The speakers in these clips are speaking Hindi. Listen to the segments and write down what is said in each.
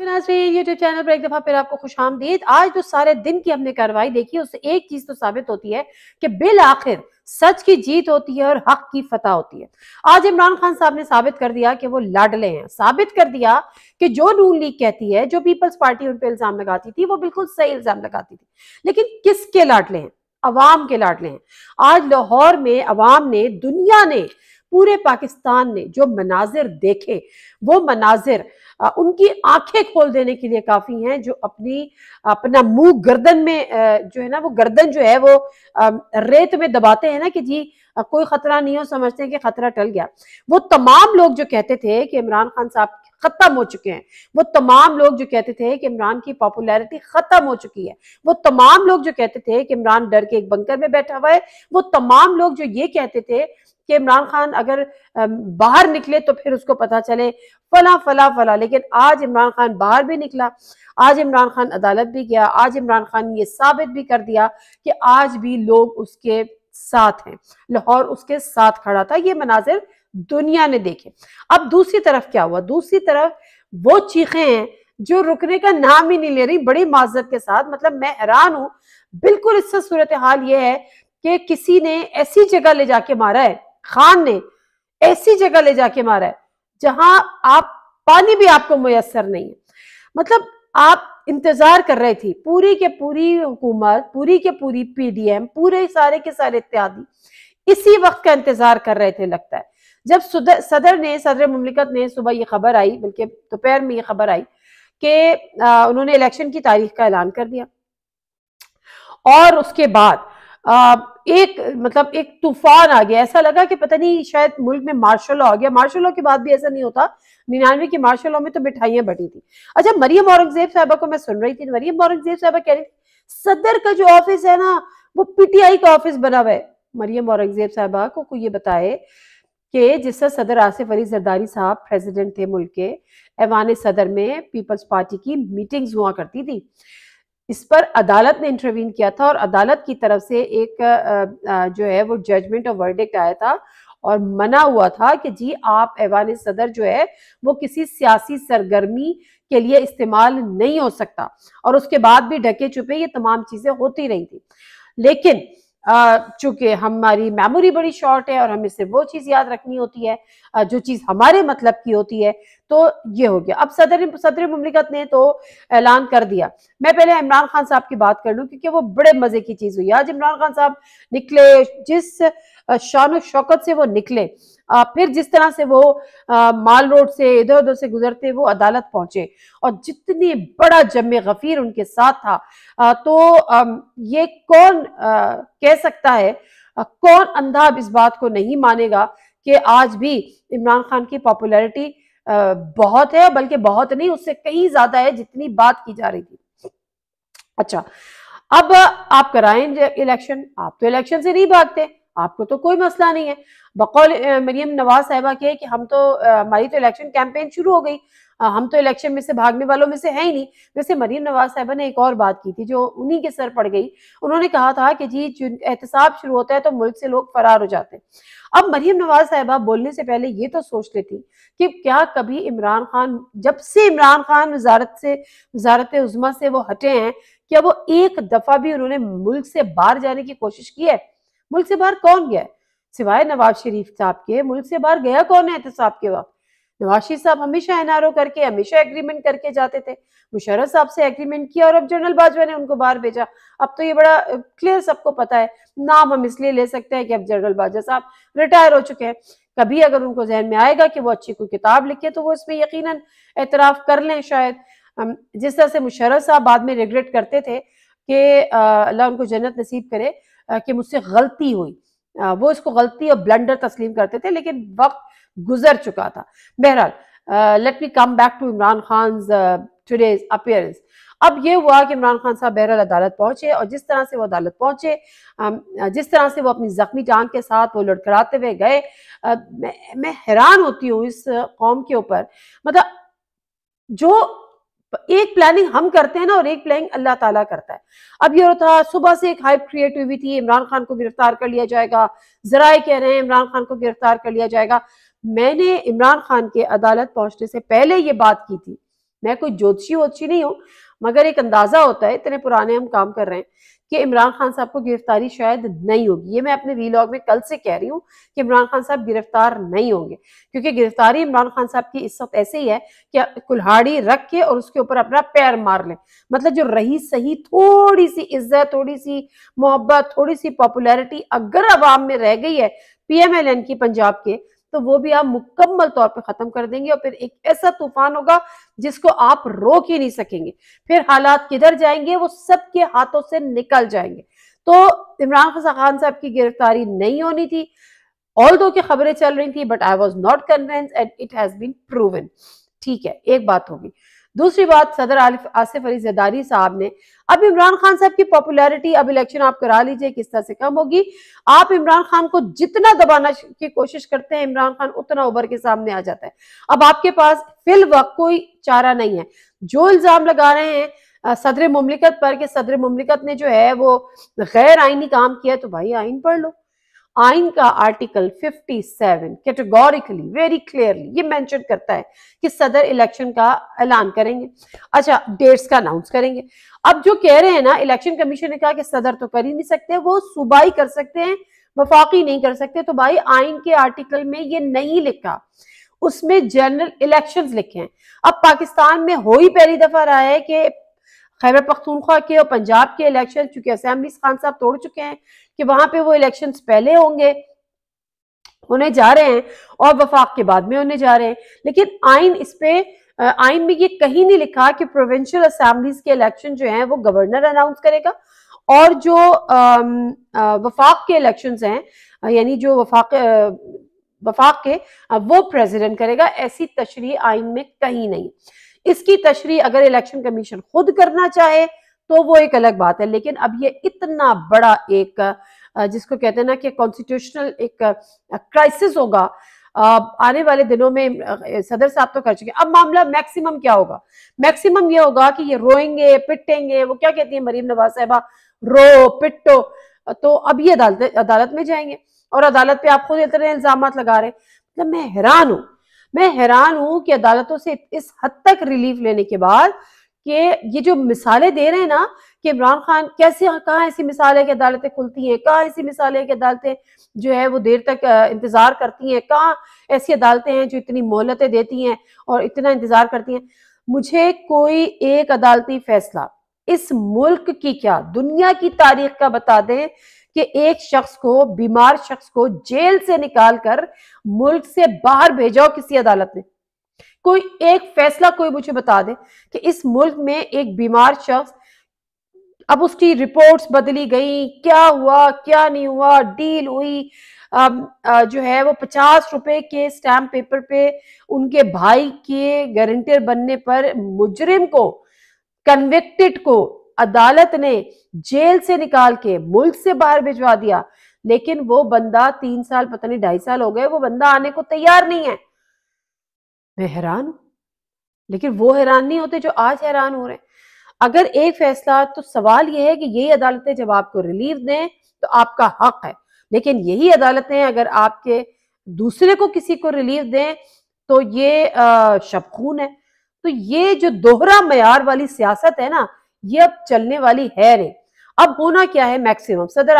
यूट्यूब चैनल पर एक दफा फिर आपको खुशामदीद। आज तो सारे दिन की हमने कार्रवाई देखी, उससे एक चीज तो साबित होती है कि बिल आखिर सच की जीत होती है और हक की फतह होती है। आज इमरान खान साहब ने साबित कर दिया कि वो लाडले हैं, साबित कर दिया कि जो नून लीग कहती है, जो पीपल्स पार्टी उन पर इल्जाम लगाती थी, वो बिल्कुल सही इल्जाम लगाती थी। लेकिन किसके लाडले हैं? अवाम के लाडले हैं। आज लाहौर में अवाम ने, दुनिया ने, पूरे पाकिस्तान ने जो मनाजिर देखे, वो मनाजिर उनकी आंखें खोल देने के लिए काफी हैं। जो अपना मुंह गर्दन में जो है ना, वो गर्दन जो है वो रेत में दबाते हैं ना कि जी कोई खतरा नहीं हो, समझते हैं कि खतरा टल गया। वो तमाम लोग जो कहते थे कि इमरान खान साहब खत्म हो चुके हैं, वो तमाम लोग जो कहते थे कि इमरान की पॉपुलैरिटी खत्म हो चुकी है, वो तमाम लोग जो कहते थे कि इमरान डर के एक बंकर में बैठा हुआ है, वो तमाम लोग जो ये कहते थे कि इमरान खान अगर बाहर निकले तो फिर उसको पता चले फला फला फला। लेकिन आज इमरान खान बाहर भी निकला, आज इमरान खान अदालत भी गया, आज इमरान खान ने ये साबित भी कर दिया कि आज भी लोग उसके साथ हैं, लाहौर उसके साथ खड़ा था। ये मनाजिर दुनिया ने देखे। अब दूसरी तरफ क्या हुआ? दूसरी तरफ वो चीखें हैं जो रुकने का नाम ही नहीं ले रही, बड़ी माजरत के साथ। मतलब मैं हैरान हूं, बिल्कुल इससे सूरत हाल ये है कि किसी ने ऐसी जगह ले जाके मारा है, खान ने ऐसी जगह ले जाके मारा है जहां आप पानी भी आपको मुयस्सर नहीं है। मतलब आप इंतजार कर रही थी, पूरी के पूरी हुकूमत, पूरी के पूरी पीडीएम, पूरे सारे के सारे इत्यादि इसी वक्त का इंतजार कर रहे थे। लगता है जब सदर मुमलिकत ने सुबह ये खबर आई, बल्कि दोपहर में ये खबर आई कि उन्होंने इलेक्शन की तारीख का ऐलान कर दिया, और उसके बाद एक तूफान आ गया। ऐसा लगा कि पता नहीं शायद मुल्क में मार्शल लॉ आ गया। मार्शल लॉ के बाद भी ऐसा नहीं होता। 99 की मार्शल लॉ में तो मिठाइयां बटी थी। अच्छा, मरियम औरंगजेब साहबा को मैं सुन रही थी, मरियम औरंगजेब साहबा कह रही थी सदर का जो ऑफिस है ना, वो पीटीआई का ऑफिस बना हुआ है। मरियम औरंगजेब साहबा को ये बताए कि जिस तरह सदर आसिफ अली जरदारी साहब प्रेसिडेंट थे मुल्क के, ऐवान सदर में पीपल्स पार्टी की मीटिंग्स हुआ करती थी। इस पर अदालत ने इंटरवीन किया था और अदालत की तरफ से एक जो है वो जजमेंट और वर्डिक्ट आया था, और मना हुआ था कि जी आप ऐवान सदर जो है वो किसी सियासी सरगर्मी के लिए इस्तेमाल नहीं हो सकता। और उसके बाद भी ढके छुपे ये तमाम चीजें होती रही थी। लेकिन चूंकि हमारी मेमोरी बड़ी शॉर्ट है और हमें सिर्फ वो चीज याद रखनी होती है जो चीज हमारे मतलब की होती है, तो ये हो गया। अब सदर मुमलिकत ने तो ऐलान कर दिया। मैं पहले इमरान खान साहब की बात कर लूं क्योंकि वो बड़े मजे की चीज हुई। आज इमरान खान साहब निकले, जिस शान शौकत से वो निकले, फिर जिस तरह से वो माल रोड से इधर उधर से गुजरते वो अदालत पहुंचे, और जितनी बड़ा जम्मे गफीर उनके साथ था, तो ये कौन कह सकता है, कौन अंधा इस बात को नहीं मानेगा कि आज भी इमरान खान की पॉपुलैरिटी बहुत है, बल्कि बहुत नहीं, उससे कहीं ज्यादा है जितनी बात की जा रही थी। अच्छा, अब आप कराएं इलेक्शन, आप तो इलेक्शन से नहीं भागते, आपको तो कोई मसला नहीं है। बकौल मरियम नवाज साहिबा के कि हम तो हमारी तो इलेक्शन कैंपेन शुरू हो गई, हम तो इलेक्शन में से भागने वालों में से है ही नहीं। वैसे मरियम नवाज साहिबा ने एक और बात की थी जो उन्हीं के सर पड़ गई। उन्होंने कहा था कि जी एहतसाब शुरू होता है तो मुल्क से लोग फरार हो जाते हैं। अब मरियम नवाज साहिबा बोलने से पहले ये तो सोच लेती कि क्या कभी इमरान खान, जब से इमरान खान वजारत उज़्मा से वो हटे हैं, क्या वो एक दफा भी उन्होंने मुल्क से बाहर जाने की कोशिश की है? मुल्क से बाहर कौन गया है सिवाय नवाज शरीफ साहब के? मुल्क से बाहर गया कौन है एहतसाब के वक्त? नवाज शरीफ साहब हमेशा एनआरओ करके, हमेशा एग्रीमेंट करके जाते थे। मुशर्रफ साहब से एग्रीमेंट किया और अब जनरल बाजवा ने उनको बाहर भेजा। अब तो ये बड़ा क्लियर सबको पता है। नाम हम इसलिए ले सकते हैं कि अब जनरल बाजवा साहब रिटायर हो चुके हैं। कभी अगर उनको जहन में आएगा कि वो अच्छी कोई किताब लिखे तो वो इसमें यकीनन एतराफ कर लें शायद। जिस तरह से मुशर्रफ साहब बाद में रिग्रेट करते थे कि अल्लाह उनको जन्नत नसीब करे कि मुझसे गलती हुई, वो इसको गलती और ब्लंडर तस्लीम करते थे, लेकिन वक्त गुजर चुका था। बहरहाल let me come back to Imran Khan today's appearance. अब ये हुआ कि इमरान खान साहब बहरहाल अदालत पहुंचे, और जिस तरह से वो अदालत पहुंचे, जिस तरह से वो अपनी जख्मी टांग के साथ वो लड़खड़ाते हुए गए, मैं हैरान होती हूँ इस कौम के ऊपर। मतलब जो एक प्लानिंग हम करते हैं ना, और एक प्लानिंग अल्लाह ताला करता है। अब ये था सुबह से एक हाइप क्रिएट हुई थी, इमरान खान को गिरफ्तार कर लिया जाएगा, जराए कह रहे हैं इमरान खान को गिरफ्तार कर लिया जाएगा। मैंने इमरान खान के अदालत पहुंचने से पहले ये बात की थी मैं कोई ज्योतिषी वोतिषी नहीं हूँ, मगर एक अंदाजा होता है, इतने पुराने हम काम कर रहे हैं कि इमरान खान साहब को गिरफ्तारी शायद नहीं होगी। ये मैं अपने वीलॉग में कल से कह रही हूँ कि इमरान खान साहब गिरफ्तार नहीं होंगे, क्योंकि गिरफ्तारी इमरान खान साहब की इस वक्त ऐसे ही है कि कुल्हाड़ी रख के और उसके ऊपर अपना पैर मार लें। मतलब जो रही सही थोड़ी सी इज्जत, थोड़ी सी मोहब्बत, थोड़ी सी पॉपुलैरिटी अगर अवाम में रह गई है PMLN की पंजाब के, तो वो भी आप मुकम्मल तौर पे खत्म कर देंगे और फिर एक ऐसा तूफान होगा जिसको आप रोक ही नहीं सकेंगे। फिर हालात किधर जाएंगे, वो सबके हाथों से निकल जाएंगे। तो इमरान खान साहब की गिरफ्तारी नहीं होनी थी, ऑल्दो की खबरें चल रही थी, but I was not convinced and it has been proven. ठीक है, एक बात होगी। दूसरी बात, सदर आसिफ अली जरदारी साहब ने, अब इमरान खान साहब की पॉपुलैरिटी, अब इलेक्शन आप करा लीजिए, किस तरह से कम होगी। आप इमरान खान को जितना दबाना की कोशिश करते हैं, इमरान खान उतना उभर के सामने आ जाता है। अब आपके पास फिल वक्त कोई चारा नहीं है। जो इल्जाम लगा रहे हैं सदर मुमलिकत पर कि सदर मुमलिकत ने जो है वो गैर आईनी काम किया, तो भाई आइन पढ़ लो। आइन का आर्टिकल 57 कैटेगोरिकली वेरी क्लियरली ये मेंशन करता है कि सदर इलेक्शन का ऐलान करेंगे। अच्छा, डेट्स का अनाउंस करेंगे। अब जो कह रहे हैं ना, इलेक्शन कमीशन ने कहा कि सदर तो कर ही नहीं सकते, वो सूबाई कर सकते हैं, वफाकी नहीं कर सकते। तो भाई आइन के आर्टिकल में ये नहीं लिखा, उसमें जनरल इलेक्शंस लिखे हैं। अब पाकिस्तान में हो ही पहली दफा रहा है कि खैबर पख्तूनख्वा के और पंजाब के इलेक्शन, चूंकि असेंबली खान साहब तोड़ चुके हैं, कि वहां पे वो इलेक्शंस पहले होने जा रहे हैं और वफाक के बाद में होने जा रहे हैं। लेकिन आइन इस पे आइन में ये कहीं नहीं लिखा कि प्रोविंशियल असेंबलीज के इलेक्शन जो हैं वो गवर्नर अनाउंस करेगा और जो वफाक के इलेक्शंस हैं, यानी जो वफाक के वो प्रेसिडेंट करेगा। ऐसी तशरीह आइन में कहीं नहीं। इसकी तशरीह अगर इलेक्शन कमीशन खुद करना चाहे तो वो एक अलग बात है, लेकिन अब ये इतना बड़ा एक जिसको कहते हैं ना कि कॉन्स्टिट्यूशनल एक क्राइसिस होगा आने वाले दिनों में। सदर साहब तो कर चुके। अब मामला मैक्सिमम क्या होगा? मैक्सिमम ये होगा कि ये रोएंगे, पिटेंगे, वो क्या कहती है मरीम नवाज साहिबा, रो पिटो। तो अब ये अदालत में जाएंगे और अदालत पे आप खुद इतने इल्जाम लगा रहे हैं। मतलब मैं हैरान हूं कि अदालतों से इस हद तक रिलीफ लेने के बाद कि ये जो मिसालें दे रहे हैं ना कि इमरान खान कैसे, कहाँ ऐसी मिसाल है कि अदालतें खुलती हैं, कहाँ ऐसी मिसाल है कि अदालतें जो है वो देर तक इंतजार करती हैं, कहाँ ऐसी अदालतें हैं जो इतनी मोहलतें देती हैं और इतना इंतजार करती हैं। मुझे कोई एक अदालती फैसला इस मुल्क की क्या दुनिया की तारीख का बता दें कि एक शख्स को, बीमार शख्स को जेल से निकाल कर मुल्क से बाहर भेजा हो किसी अदालत ने। कोई एक फैसला कोई मुझे बता दे कि इस मुल्क में एक बीमार शख्स, अब उसकी रिपोर्ट्स बदली गई, क्या हुआ क्या नहीं हुआ, डील हुई, जो है वो 50 रुपए के स्टैम्प पेपर पे उनके भाई के गारंटर बनने पर मुजरिम को, कन्विक्टेड को अदालत ने जेल से निकाल के मुल्क से बाहर भिजवा दिया। लेकिन वो बंदा 3 साल, पता नहीं 2.5 साल हो गए, वो बंदा आने को तैयार नहीं है। मैं हैरान हूं, लेकिन वो हैरान नहीं होते जो आज हैरान हो रहे हैं। अगर एक फैसला, तो सवाल यह है कि यही अदालतें जब आपको रिलीफ दें तो आपका हक है, लेकिन यही अदालतें अगर आपके दूसरे को किसी को रिलीफ दें तो ये शबखून है। तो ये जो दोहरा मयार वाली सियासत है ना, ये अब चलने वाली है नहीं। अब होना क्या है, मैक्सिमम सदर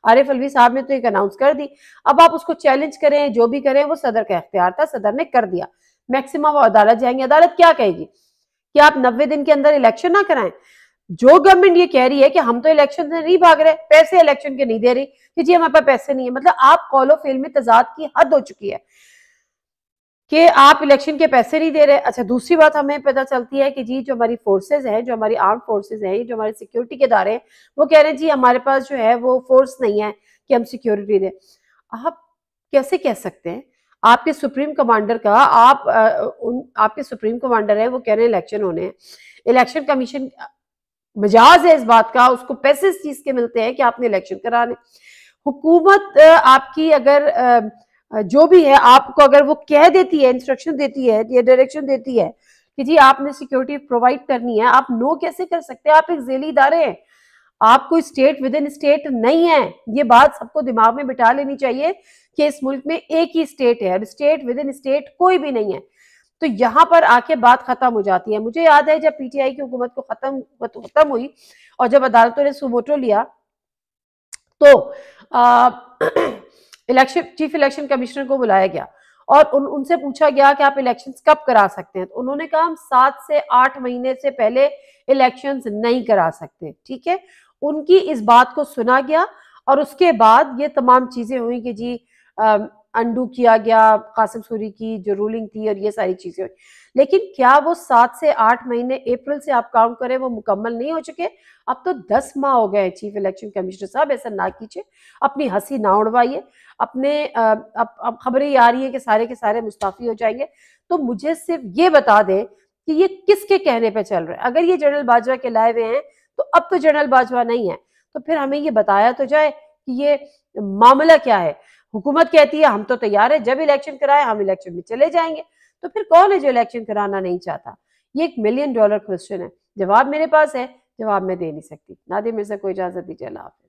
आरिफ अलवी साहब ने तो एक अनाउंस कर दी। अब आप उसको चैलेंज करें, जो भी करें, वो सदर का इख्तियार था, सदर ने कर दिया। मैक्सिमम वो अदालत जाएंगे। अदालत क्या कहेगी कि आप 90 दिन के अंदर इलेक्शन ना कराएं। जो गवर्नमेंट ये कह रही है कि हम तो इलेक्शन से नहीं भाग रहे, पैसे इलेक्शन के नहीं दे रही कि जी हमारे पास पैसे नहीं है। मतलब आप कौलो फेल में तजाद की हद हो चुकी है कि आप इलेक्शन के पैसे नहीं दे रहे। अच्छा, दूसरी बात हमें पता चलती है कि जी जो हमारी फोर्सेज हैं, जो हमारी आर्म फोर्सेज हैं, जो हमारे सिक्योरिटी के इदारे हैं, वो कह रहे हैं जी हमारे पास जो है वो फोर्स नहीं है कि हम सिक्योरिटी दें। आप कैसे कह सकते हैं? आपके सुप्रीम कमांडर का, आपके सुप्रीम कमांडर है, वो कह रहे हैं इलेक्शन होने हैं। इलेक्शन कमीशन मजाज है इस बात का, उसको पैसे इस चीज के मिलते हैं कि आपने इलेक्शन कराने। हुकूमत आपकी अगर जो भी है, आपको अगर वो कह देती है, इंस्ट्रक्शन देती है या डायरेक्शन देती है कि जी आपने सिक्योरिटी प्रोवाइड करनी है, आप नो कैसे कर सकते हैं? आप एक जेली इदारे हैं, आप कोई स्टेट विद इन स्टेट नहीं है। ये बात सबको दिमाग में बिठा लेनी चाहिए कि इस मुल्क में एक ही स्टेट है और स्टेट विद इन स्टेट कोई भी नहीं है। तो यहाँ पर आके बात खत्म हो जाती है। मुझे याद है जब पीटीआई की हुकूमत को खत्म हुई और जब अदालतों ने सुमोटो लिया तो इलेक्शन चीफ इलेक्शन कमिश्नर को बुलाया गया और उनसे पूछा गया कि आप इलेक्शंस कब करा सकते हैं। तो उन्होंने कहा हम 7 से 8 महीने से पहले इलेक्शंस नहीं करा सकते। ठीक है, उनकी इस बात को सुना गया और उसके बाद ये तमाम चीजें हुई कि जी अंडू किया गया कासिम सूरी की जो रूलिंग थी और ये सारी चीजें हुई। लेकिन क्या वो 7 से 8 महीने अप्रैल से आप काउंट करें वो मुकम्मल नहीं हो चुके? अब तो 10 माह हो गए। चीफ इलेक्शन कमिश्नर साहब ऐसा ना कीजिए, अपनी हंसी ना उड़वाइए। अपने अब खबरें आ रही है कि सारे के सारे मुस्ताफी हो जाएंगे। तो मुझे सिर्फ ये बता दें कि ये किसके कहने पे चल रहा है। अगर ये जनरल बाजवा के लाए हुए हैं तो अब तो जनरल बाजवा नहीं है, तो फिर हमें ये बताया तो जाए कि ये मामला क्या है। हुकूमत कहती है हम तो तैयार है, जब इलेक्शन कराए हम इलेक्शन में चले जाएंगे, तो फिर कौन है जो इलेक्शन कराना नहीं चाहता? ये एक $1 मिलियन क्वेश्चन है। जवाब मेरे पास है, जवाब मैं दे नहीं सकती। नादिर मिर्जा को इजाजत दीजिए, अल्लाह हाफिज।